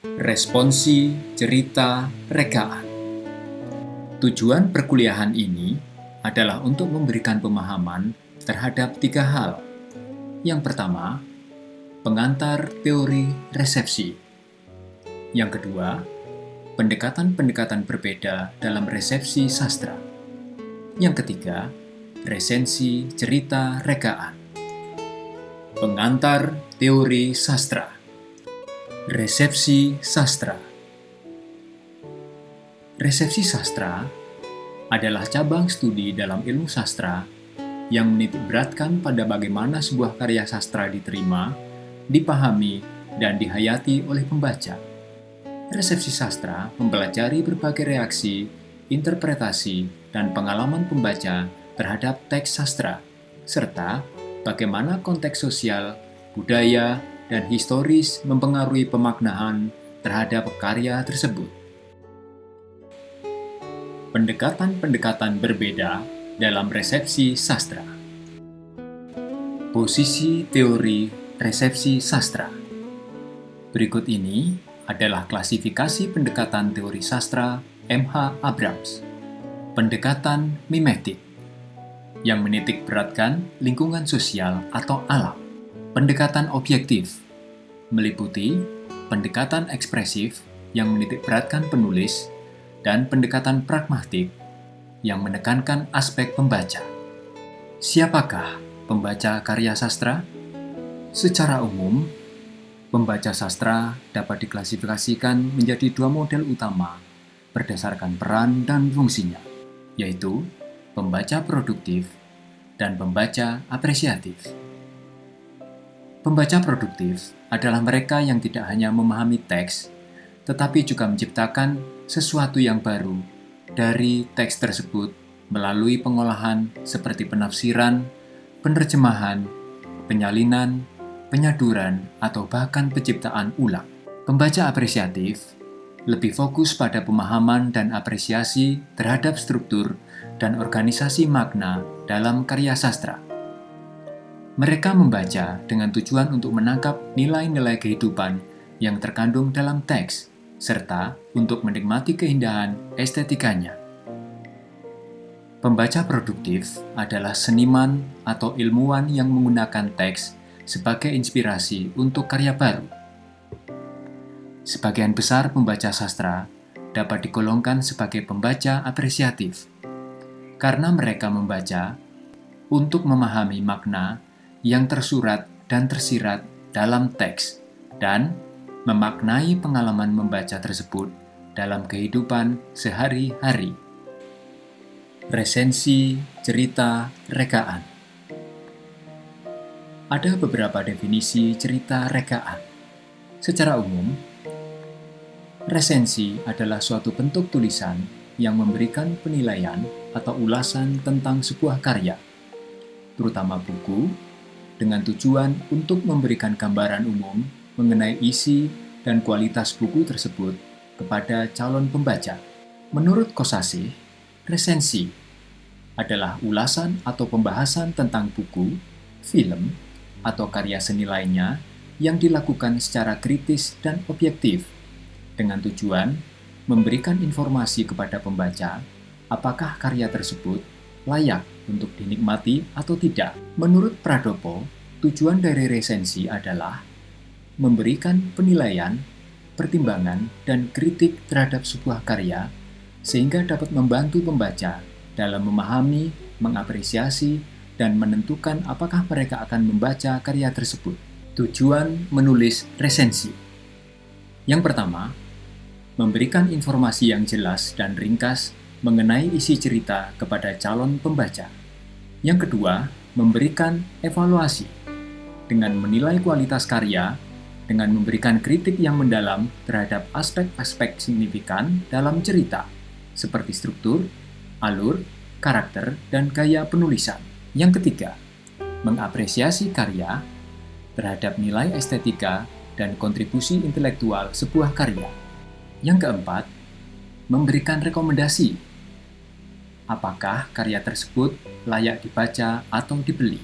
Responsi cerita rekaan. Tujuan perkuliahan ini adalah untuk memberikan pemahaman terhadap 3 hal. Yang pertama, pengantar teori resepsi. Yang kedua, pendekatan-pendekatan berbeda dalam resepsi sastra. Yang ketiga, resensi cerita rekaan. Pengantar teori sastra. Resepsi sastra. Resepsi sastra adalah cabang studi dalam ilmu sastra yang menitikberatkan pada bagaimana sebuah karya sastra diterima, dipahami, dan dihayati oleh pembaca. Resepsi sastra mempelajari berbagai reaksi, interpretasi, dan pengalaman pembaca terhadap teks sastra, serta bagaimana konteks sosial, budaya, dan historis mempengaruhi pemaknaan terhadap karya tersebut. Pendekatan-pendekatan berbeda dalam resepsi sastra. Posisi teori resepsi sastra. Berikut ini adalah klasifikasi pendekatan teori sastra M.H. Abrams. Pendekatan mimetik, yang menitik beratkan lingkungan sosial atau alam. Pendekatan objektif, meliputi pendekatan ekspresif yang menitik beratkan penulis, dan pendekatan pragmatik yang menekankan aspek pembaca. Siapakah pembaca karya sastra? Secara umum, pembaca sastra dapat diklasifikasikan menjadi 2 model utama berdasarkan peran dan fungsinya, yaitu pembaca produktif dan pembaca apresiatif. Pembaca produktif adalah mereka yang tidak hanya memahami teks, tetapi juga menciptakan sesuatu yang baru dari teks tersebut melalui pengolahan seperti penafsiran, penerjemahan, penyalinan, penyaduran, atau bahkan penciptaan ulang. Pembaca apresiatif lebih fokus pada pemahaman dan apresiasi terhadap struktur dan organisasi makna dalam karya sastra. Mereka membaca dengan tujuan untuk menangkap nilai-nilai kehidupan yang terkandung dalam teks, serta untuk menikmati keindahan estetikanya. Pembaca produktif adalah seniman atau ilmuwan yang menggunakan teks sebagai inspirasi untuk karya baru. Sebagian besar pembaca sastra dapat digolongkan sebagai pembaca apresiatif, karena mereka membaca untuk memahami makna yang tersurat dan tersirat dalam teks, dan memaknai pengalaman membaca tersebut dalam kehidupan sehari-hari. Resensi cerita rekaan. Ada beberapa definisi cerita rekaan. Secara umum, resensi adalah suatu bentuk tulisan yang memberikan penilaian atau ulasan tentang sebuah karya, terutama buku, dengan tujuan untuk memberikan gambaran umum mengenai isi dan kualitas buku tersebut kepada calon pembaca. Menurut Kosasih, resensi adalah ulasan atau pembahasan tentang buku, film, atau karya seni lainnya yang dilakukan secara kritis dan objektif, dengan tujuan memberikan informasi kepada pembaca apakah karya tersebut layak untuk dinikmati atau tidak. Menurut Pradopo, tujuan dari resensi adalah memberikan penilaian, pertimbangan, dan kritik terhadap sebuah karya sehingga dapat membantu pembaca dalam memahami, mengapresiasi, dan menentukan apakah mereka akan membaca karya tersebut. Tujuan menulis resensi. Yang pertama, memberikan informasi yang jelas dan ringkas mengenai isi cerita kepada calon pembaca. Yang kedua, memberikan evaluasi dengan menilai kualitas karya, dengan memberikan kritik yang mendalam terhadap aspek-aspek signifikan dalam cerita, seperti struktur, alur, karakter, dan gaya penulisan. Yang ketiga, mengapresiasi karya terhadap nilai estetika dan kontribusi intelektual sebuah karya. Yang keempat, memberikan rekomendasi apakah karya tersebut layak dibaca atau dibeli.